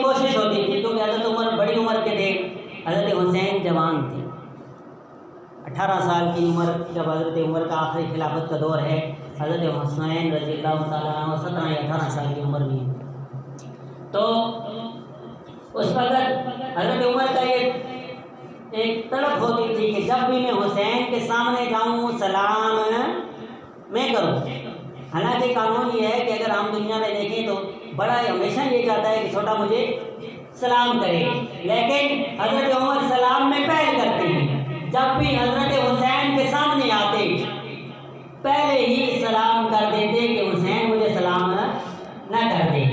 کوشش ہوتی تھی کیونکہ حضرت عمر بڑی عمر کے تھے، حضرت حسین جوان تھے، 18 سال کی عمر جب حضرت عمر کا آخری خلافت کا دور ہے، حضرت حسین رضی اللہ تعالیٰ عنہ 17 یا 18 سال کی عمر میں ہے۔ تو اس وقت حضرت عمر کا ایک طلب ہوتی تھی کہ جب بھی میں حسین کے سامنے جاؤں سلام میں کروں۔ حالانکہ قانون یہ ہے کہ اگر ہم دنیا میں دیکھیں تو بڑا ہمیشہ یہ چاہتا ہے کہ چھوٹا مجھے سلام کرے، لیکن حضرت عمر سلام میں پہل کرتے ہیں۔ جب بھی حضرت حسین کے سامنے آتے پہلے ہی سلام کر دیتے کہ حسین مجھے سلام نہ کر دے۔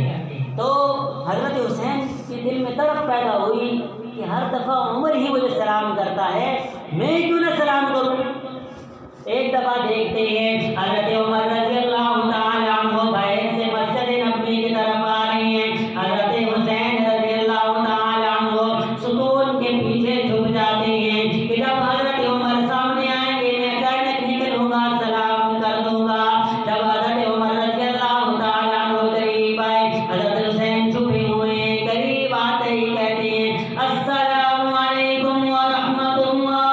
تو حضرت حسین کے دل میں تڑپ پیدا ہوئی کہ ہر دفعہ عمر ہی مجھے سلام کرتا ہے، میں کیوں نہ سلام کروں۔ ایک دفعہ دیکھتے ہیں حضرت عمر رضی اللہ تعالیٰ عنہ بحیر سے مسجد نبوی کی طرف آ رہے ہیں، حضرت حسین رضی اللہ تعالیٰ عنہ ستون کے پیچھے جھک جاتے ہیں کہ جب حضرت عمر سامنے آئیں گے میں اچانک نکلوں گا سلام کر دوں گا۔ جب حضرت عمر رضی اللہ تعالیٰ عنہ قریب آئے، حضرت حسین چھپے ہوئے قریب آتے ہی کہتے ہیں السلام علیکم ورحمۃ اللہ۔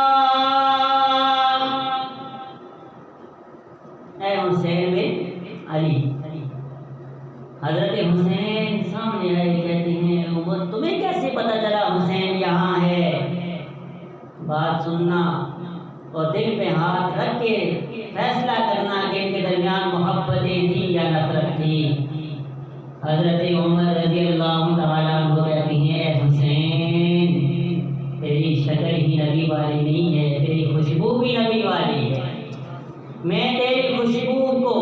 اے حسین بن علی۔ حضرت حسین سامنے آئے کہتے ہیں عمر تمہیں کیسے پتہ چلا حسین یہاں ہے؟ بات سننا اور دل پہ ہاتھ رکھ کے فیصلہ کرنا کہ ان کے درمیان محبتیں تھی یا نفرت تھی۔ حضرت عمر رضی اللہ تعالیٰ عنہ کہتے ہیں اے حسین تیری شکل ہی نبی والی نہیں ہے، تیری خوشبو بھی نبی والی ہے۔ میں تیری خوشبو کو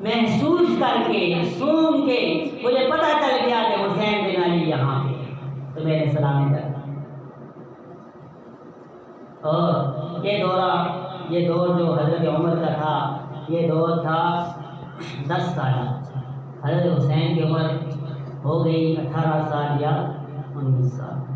محسوس کر کے سونگ کے مجھے پتہ چل گیا کہ حسین بن علی یہاں پہ، تو میں نے سلام کرنا۔ اور یہ دور جو حضرت عمر کا تھا یہ دور تھا 10 سالہ۔ حضرت حسین کی عمر ہو گئی 18 سال یا 19 سال۔